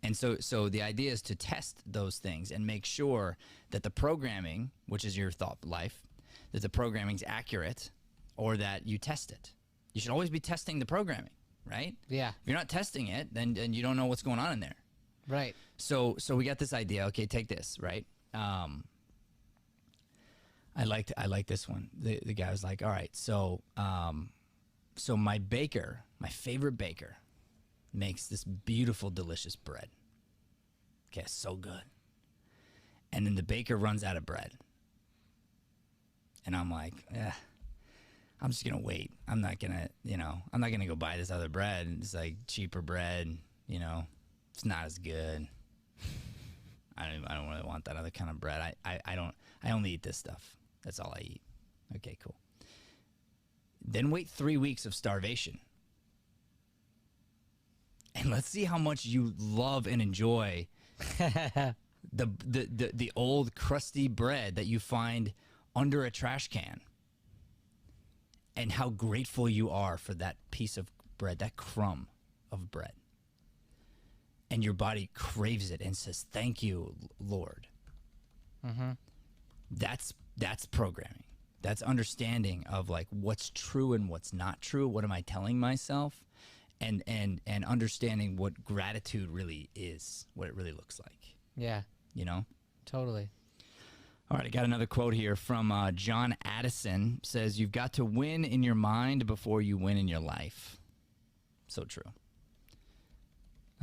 And so the idea is to test those things and make sure that the programming, which is your thought life, that the programming's accurate, or that you test it. You should always be testing the programming, right? Yeah. If you're not testing it, then you don't know what's going on in there. Right. So we got this idea. Okay, take this, right? I like this one. The guy was like, all right, so my baker, my favorite baker, makes this beautiful, delicious bread. Okay, so good. And then the baker runs out of bread. And I'm like, I'm just going to wait. I'm not going to go buy this other bread. It's like cheaper bread, it's not as good. I don't really want that other kind of bread. I only eat this stuff. That's all I eat. Okay, cool. Then wait 3 weeks of starvation. And let's see how much you love and enjoy the old crusty bread that you find under a trash can. And how grateful you are for that piece of bread, that crumb of bread. And your body craves it and says, thank you, Lord. Mm-hmm. That's programming. That's understanding of like what's true and what's not true. What am I telling myself? And understanding what gratitude really is, what it really looks like. Yeah. Totally. All right, I got another quote here from John Addison. Says, you've got to win in your mind before you win in your life. So true.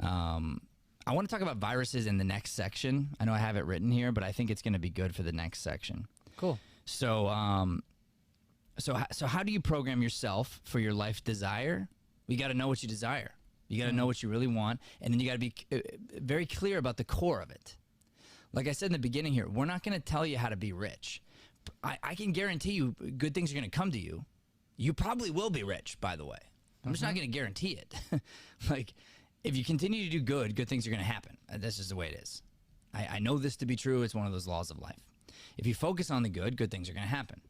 I want to talk about viruses in the next section. I know I have it written here, but I think it's going to be good for the next section. Cool. So how do you program yourself for your life desire? You got to know what you desire. You got to know what you really want, and then you got to be very clear about the core of it. Like I said in the beginning here, we're not going to tell you how to be rich. I can guarantee you good things are going to come to you. You probably will be rich, by the way. I'm just not going to guarantee it. Like, if you continue to do good things are going to happen. That's just the way it is. I know this to be true. It's one of those laws of life. If you focus on the good things are going to happen.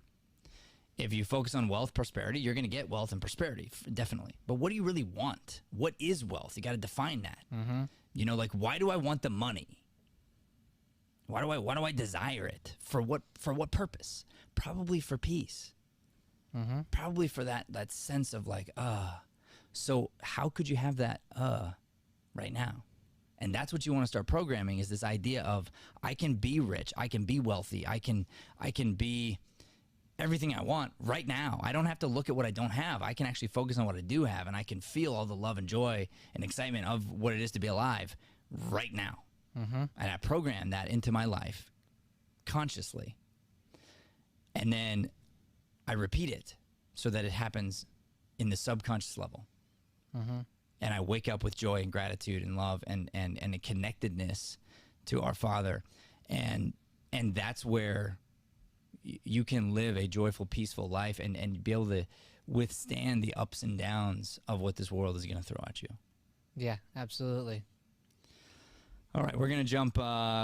If you focus on wealth, prosperity, you're going to get wealth and prosperity, definitely. But what do you really want? What is wealth? You got to define that. Mm-hmm. Like, why do I want the money? Why do I desire it? For what purpose? Probably for peace. Mm-hmm. Probably for that sense of like, So how could you have that right now? And that's what you want to start programming, is this idea of I can be rich, I can be wealthy, I can be everything I want right now. I don't have to look at what I don't have. I can actually focus on what I do have, and I can feel all the love and joy and excitement of what it is to be alive right now. Mm-hmm. And I program that into my life consciously. And then I repeat it so that it happens in the subconscious level. Mm-hmm. And I wake up with joy and gratitude and love and a connectedness to our Father. And that's where you can live a joyful, peaceful life and be able to withstand the ups and downs of what this world is going to throw at you. Yeah, absolutely. All right, we're going to jump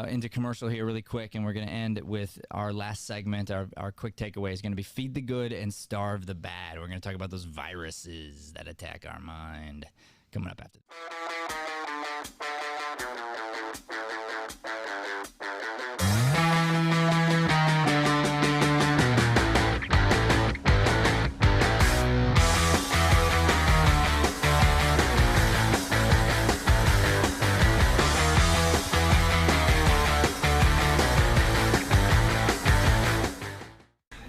into commercial here really quick, and we're going to end with our last segment. Our quick takeaway is going to be feed the good and starve the bad. We're going to talk about those viruses that attack our mind. Coming up after.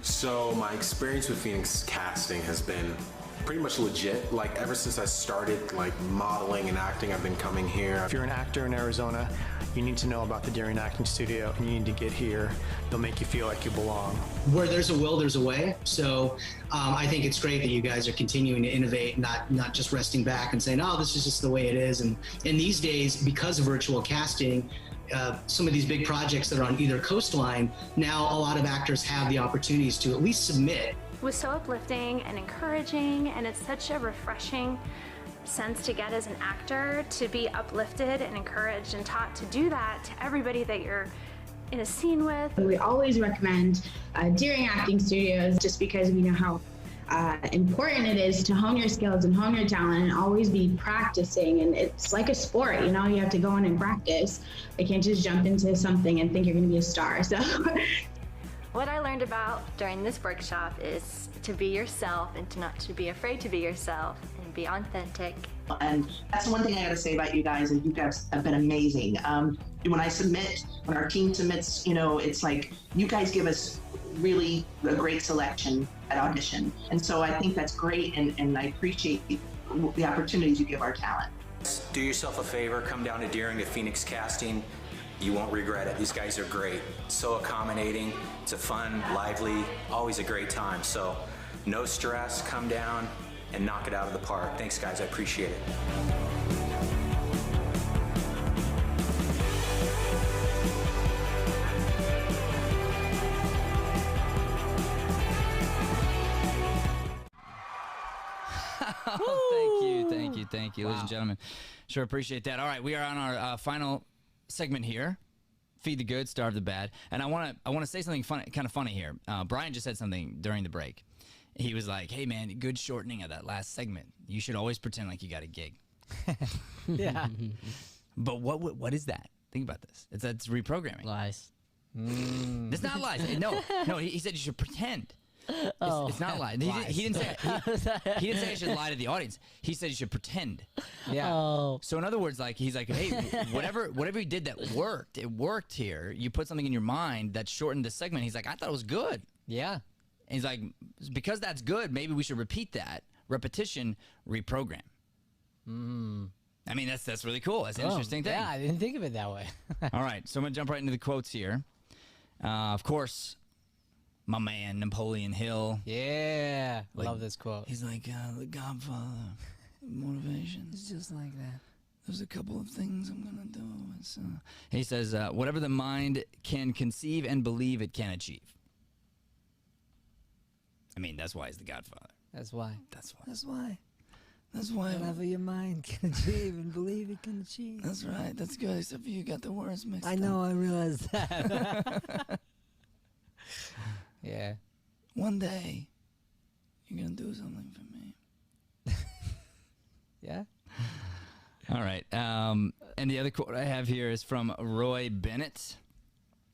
So my experience with Phoenix casting has been pretty much legit. Like ever since I started like modeling and acting, I've been coming here. If you're an actor in Arizona, you need to know about the Deering Acting Studio, and you need to get here. They'll make you feel like you belong. Where there's a will, there's a way. So I think it's great that you guys are continuing to innovate, not just resting back and saying, oh, this is just the way it is. And in these days, because of virtual casting, some of these big projects that are on either coastline, now a lot of actors have the opportunities to at least submit. It was so uplifting and encouraging, and it's such a refreshing sense to get as an actor, to be uplifted and encouraged and taught to do that to everybody that you're in a scene with. We always recommend Deering Acting Studios just because we know how important it is to hone your skills and hone your talent and always be practicing. And it's like a sport, you have to go in and practice. You can't just jump into something and think you're going to be a star. So what I learned about during this workshop is to be yourself and to not to be afraid to be yourself and be authentic. And that's one thing I gotta say about you guys, is you guys have been amazing. When our team submits, it's like you guys give us really a great selection at audition. And so I think that's great, and I appreciate the opportunities you give our talent. Do yourself a favor, come down to Deering to Phoenix Casting. You won't regret it. These guys are great. So accommodating. It's a fun, lively, always a great time. So no stress, come down and knock it out of the park. Thanks, guys. I appreciate it. Thank you, ladies and gentlemen. Sure appreciate that. All right, we are on our final segment here. Feed the good, starve the bad. And I want to say something kind of funny here. Brian just said something during the break. He was like, "Hey man, good shortening of that last segment. You should always pretend like you got a gig." Yeah. But what is that? Think about this. It's reprogramming. Lies. It's not lies. No. He said you should pretend. It's not lies. He didn't say he didn't say I should lie to the audience. He said you should pretend. Yeah. Oh. So in other words, like he's like, hey, whatever you did that worked, it worked here. You put something in your mind that shortened the segment. He's like, I thought it was good. Yeah. And he's like, because that's good, maybe we should repeat that. Repetition, reprogram. I mean, that's really cool. That's an interesting thing. Yeah, I didn't think of it that way. All right, so I'm going to jump right into the quotes here. Of course, my man, Napoleon Hill. Yeah. Like, love this quote. He's like, the godfather of motivation. It's just like that. There's a couple of things I'm going to do. He says, whatever the mind can conceive and believe it can achieve. I mean, that's why he's the godfather. That's why. That's why. That's why. That's why. Whatever your mind can achieve and believe it can achieve. That's right. That's good. Except for you got the words mixed up. I know. I realized that. Yeah. One day, you're going to do something for me. Yeah. All right. And the other quote I have here is from Roy Bennett.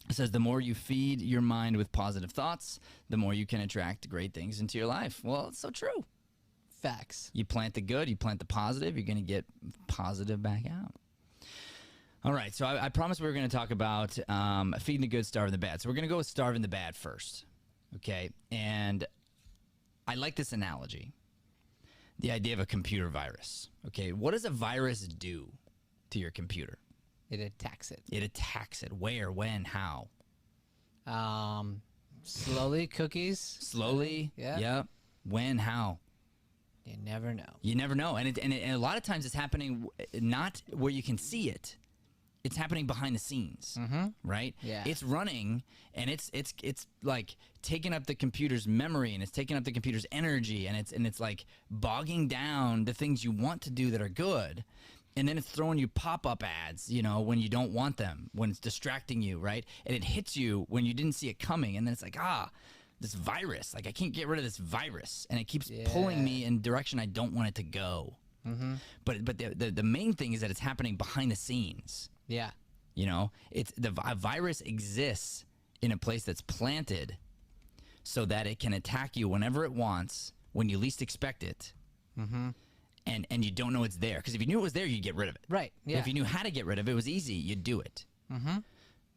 It says, the more you feed your mind with positive thoughts, the more you can attract great things into your life. Well, it's so true. Facts. You plant the good, you plant the positive, you're going to get positive back out. All right, so I promised we were going to talk about feeding the good, starving the bad. So we're going to go with starving the bad first, okay? And I like this analogy, the idea of a computer virus, okay? What does a virus do to your computer? It attacks it. It attacks it. Where, when, how? Slowly, cookies. Slowly? Yeah. Yep. When, how? You never know. You never know. And a lot of times it's happening not where you can see it. It's happening behind the scenes, right? Yeah. It's running, and it's like taking up the computer's memory, and it's taking up the computer's energy, and it's like bogging down the things you want to do that are good, and then it's throwing you pop-up ads, you know, when you don't want them, when it's distracting you, right? And it hits you when you didn't see it coming, and then it's like, this virus, like I can't get rid of this virus, and it keeps pulling me in a direction I don't want it to go. But the main thing is that it's happening behind the scenes. Yeah. You know, a virus exists in a place that's planted so that it can attack you whenever it wants, when you least expect it, and you don't know it's there. Because if you knew it was there, you'd get rid of it. Right. Yeah. If you knew how to get rid of it, it was easy. You'd do it.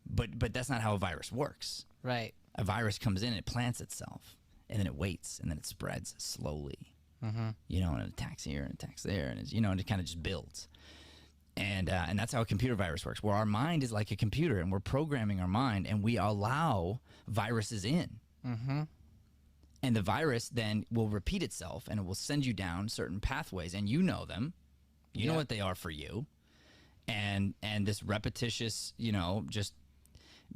But that's not how a virus works. Right. A virus comes in, it plants itself, and then it waits, and then it spreads slowly. You know, and it attacks here and attacks there, and it's, you know, and it kind of just builds. And that's how a computer virus works, where our mind is like a computer, and we're programming our mind, and we allow viruses in. And the virus then will repeat itself, and it will send you down certain pathways, and you know them. You know what they are for you. And this repetitious, you know, just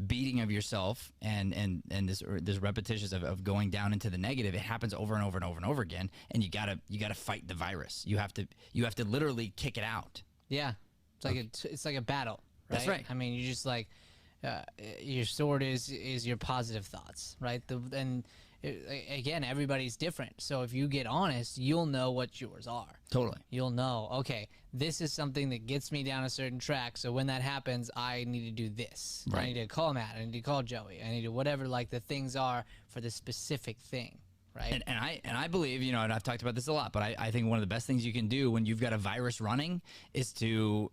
beating of yourself and this repetitious of going down into the negative, it happens over and over and over and over again, and you gotta fight the virus. You have to literally kick it out. Yeah. It's like a battle. Right? That's right. I mean, you just like your sword is your positive thoughts, right? Again, everybody's different. So if you get honest, you'll know what yours are. Totally. You'll know, okay, this is something that gets me down a certain track. So when that happens, I need to do this. Right. I need to call Matt. I need to call Joey. I need to whatever like the things are for the specific thing. Right. And I believe, you know, and I've talked about this a lot, but I think one of the best things you can do when you've got a virus running is to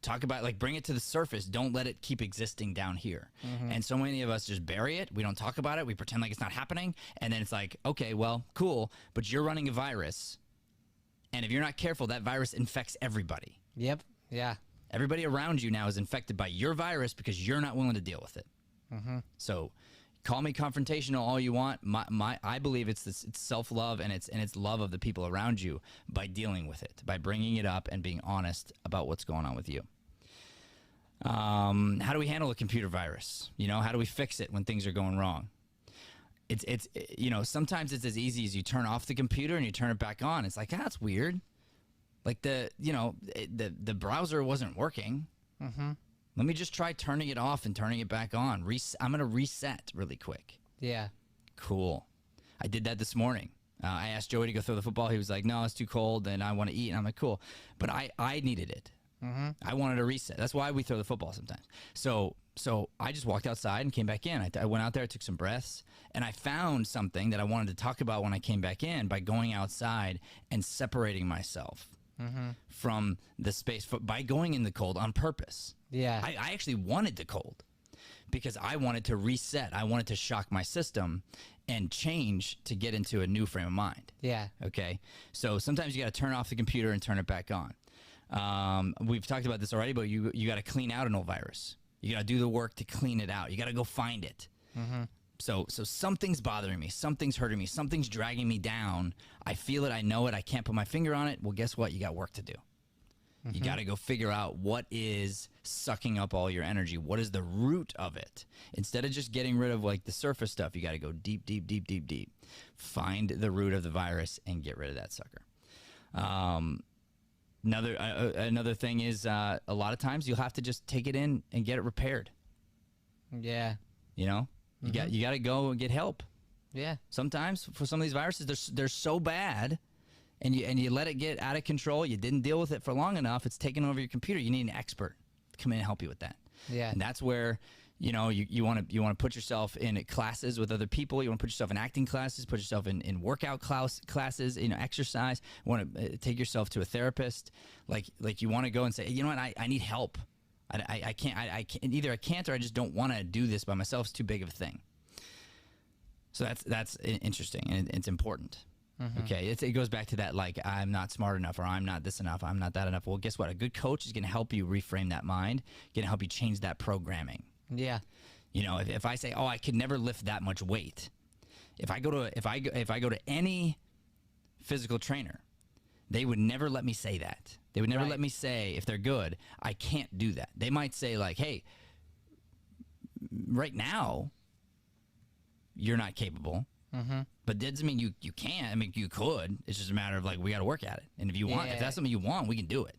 talk about, like, bring it to the surface. Don't let it keep existing down here. And so many of us just bury it. We don't talk about it. We pretend like it's not happening. And then it's like, okay, well, cool, but you're running a virus. And if you're not careful, that virus infects everybody. Yep. Yeah. Everybody around you now is infected by your virus because you're not willing to deal with it. So call me confrontational all you want. I believe it's self-love and it's love of the people around you by dealing with it, by bringing it up and being honest about what's going on with you. How do we handle a computer virus? How do we fix it when things are going wrong? It's sometimes it's as easy as you turn off the computer and you turn it back on. It's like, that's weird. Like the browser wasn't working. Let me just try turning it off and turning it back on. I'm going to reset really quick. Yeah. Cool. I did that this morning. I asked Joey to go throw the football. He was like, no, it's too cold and I want to eat. And I'm like, cool. But I needed it. I wanted a reset. That's why we throw the football sometimes. So I just walked outside and came back in. I went out there, I took some breaths, and I found something that I wanted to talk about when I came back in by going outside and separating myself from the space by going in the cold on purpose. Yeah. I actually wanted the cold because I wanted to reset. I wanted to shock my system and change to get into a new frame of mind. Yeah. Okay. So sometimes you got to turn off the computer and turn it back on. We've talked about this already, but you got to clean out an old virus. You got to do the work to clean it out. You got to go find it. So something's bothering me. Something's hurting me. Something's dragging me down. I feel it. I know it. I can't put my finger on it. Well, guess what? You got work to do. You got to go figure out what is sucking up all your energy. What is the root of it? Instead of just getting rid of like the surface stuff, you got to go deep, deep, deep, deep, deep. Find the root of the virus and get rid of that sucker. Another thing is a lot of times you'll have to just take it in and get it repaired. Yeah. You got to go and get help. Yeah. Sometimes for some of these viruses, they're so bad, and you let it get out of control. You didn't deal with it for long enough. It's taken over your computer. You need an expert to come in and help you with that. Yeah. And that's where you want to put yourself in classes with other people. You want to put yourself in acting classes, put yourself in workout classes, exercise. You want to take yourself to a therapist. Like you want to go and say, you know what, I need help. I can't either I can't or I just don't want to do this by myself. It's too big of a thing. So that's interesting and it's important. Okay, it goes back to that, like, I'm not smart enough, or I'm not this enough, I'm not that enough. Well, guess what? A good coach is going to help you reframe that mind, going to help you change that programming. Yeah. If I say, oh, I could never lift that much weight, if I go to any physical trainer, they would never let me say that. They would never let me say, if they're good, I can't do that. They might say, like, hey, right now you're not capable. But that doesn't mean you can't. I mean, you could. It's just a matter of, like, we got to work at it. And if you want, if that's something you want, we can do it.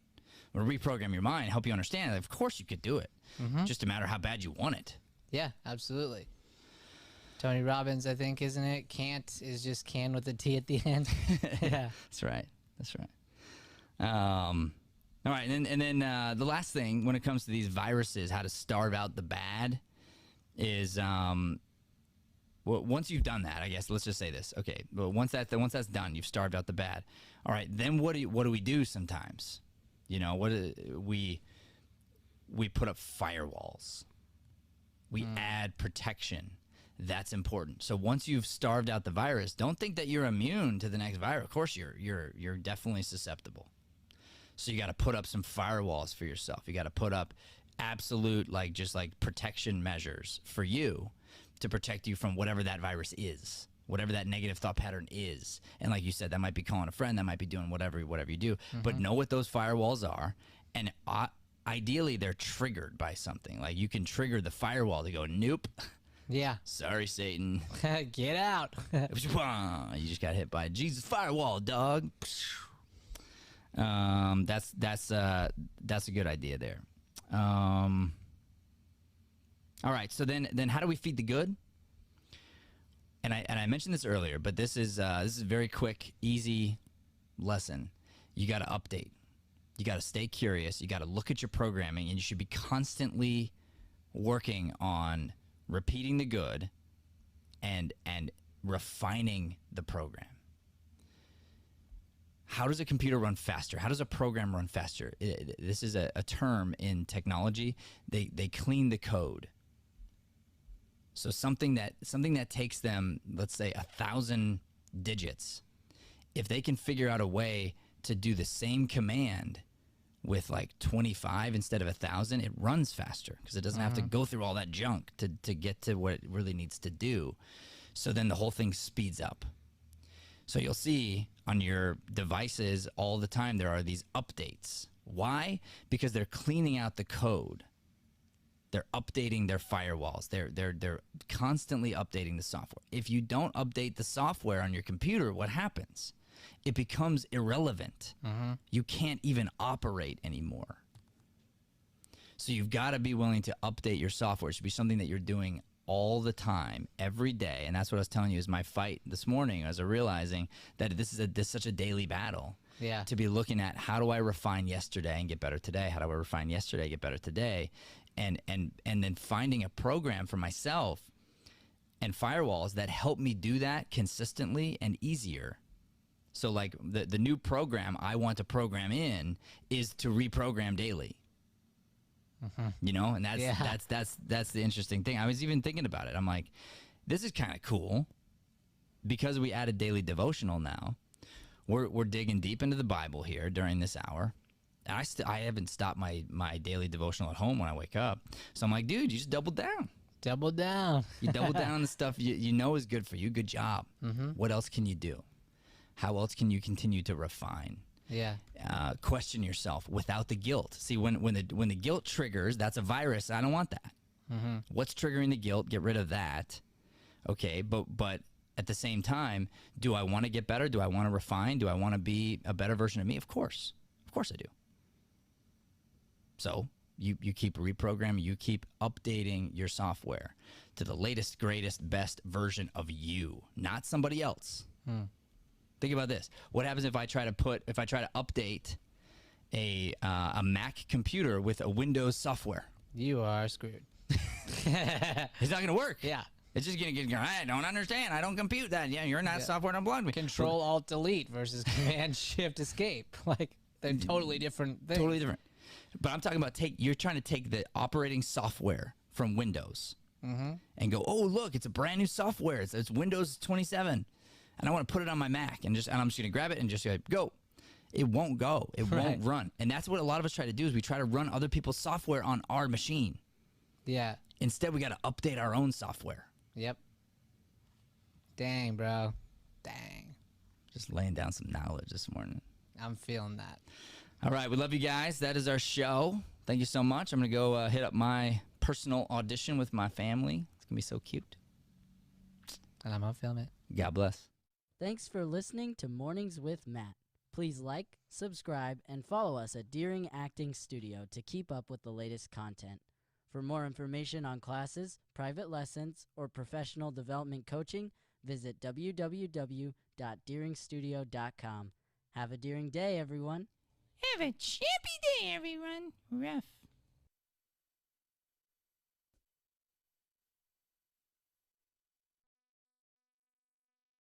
We'll reprogram your mind, help you understand that. Of course you could do it. Just a matter of how bad you want it. Yeah, absolutely. Tony Robbins, I think, isn't it? Can't is just can with a T at the end. Yeah. That's right. All right. And then the last thing when it comes to these viruses, how to starve out the bad is well, once you've done that, I guess, let's just say this. Okay, well, once that's done, you've starved out the bad. All right, then what do we do sometimes? We put up firewalls. We add protection. That's important. So once you've starved out the virus, don't think that you're immune to the next virus. Of course, you're definitely susceptible. So you got to put up some firewalls for yourself. You got to put up absolute just protection measures for you, to protect you from whatever that virus is, whatever that negative thought pattern is. And like you said, that might be calling a friend, that might be doing whatever you do. But know what those firewalls are, and ideally they're triggered by something. Like, you can trigger the firewall to go, nope. Yeah. Sorry, Satan. Get out. You just got hit by Jesus firewall, dog. That's a good idea there. All right, so then how do we feed the good? And I mentioned this earlier, but this is a very quick, easy lesson. You got to update. You got to stay curious. You got to look at your programming, and you should be constantly working on repeating the good and refining the program. How does a computer run faster? How does a program run faster? This is a term in technology. They clean the code. So something that takes them, let's say, 1,000 digits, if they can figure out a way to do the same command with like 25 instead of 1,000, it runs faster because it doesn't have to go through all that junk to get to what it really needs to do. So then the whole thing speeds up. So you'll see on your devices all the time there are these updates. Why? Because they're cleaning out the code. They're updating their firewalls. They're constantly updating the software. If you don't update the software on your computer, what happens? It becomes irrelevant. You can't even operate anymore. So you've got to be willing to update your software. It should be something that you're doing all the time, every day. And that's what I was telling you is my fight this morning as I'm realizing that this is such a daily battle. Yeah. To be looking at how do I refine yesterday and get better today? How do I refine yesterday, get better today? And then finding a program for myself and firewalls that help me do that consistently and easier. So like the new program I want to program in is to reprogram daily. You know, and that's the interesting thing. I was even thinking about it. I'm like, this is kind of cool because we added daily devotional now. We're digging deep into the Bible here during this hour. I haven't stopped my daily devotional at home when I wake up. So I'm like, dude, you just double down. Double down. You double down on the stuff you know is good for you. Good job. What else can you do? How else can you continue to refine? Yeah. Question yourself without the guilt. See, when the guilt triggers, that's a virus. I don't want that. What's triggering the guilt? Get rid of that. Okay, but at the same time, do I want to get better? Do I want to refine? Do I want to be a better version of me? Of course I do. So you keep reprogramming, you keep updating your software to the latest, greatest, best version of you, not somebody else. Think about this. What happens if I try to update a Mac computer with a Windows software? You are screwed. It's not going to work. Yeah. It's just going to get, I don't understand. I don't compute that. Yeah, you're not software, don't belong to me. Control Alt Delete versus Command Shift Escape. Like, they're totally different things. Totally different. But I'm talking about you're trying to take the operating software from Windows and go, oh, look, it's a brand new software. It's Windows 27. And I want to put it on my Mac and I'm just going to grab it and just go. It won't go. It won't run. And that's what a lot of us try to do is we try to run other people's software on our machine. Yeah. Instead, we got to update our own software. Yep. Dang, bro. Dang. Just laying down some knowledge this morning. I'm feeling that. All right. We love you guys. That is our show. Thank you so much. I'm going to go hit up my personal audition with my family. It's going to be so cute. And I'm going to film it. God bless. Thanks for listening to Mornings with Matt. Please like, subscribe, and follow us at Deering Acting Studio to keep up with the latest content. For more information on classes, private lessons, or professional development coaching, visit www.deeringstudio.com. Have a Deering day, everyone. Have a chippy day, everyone. Rough.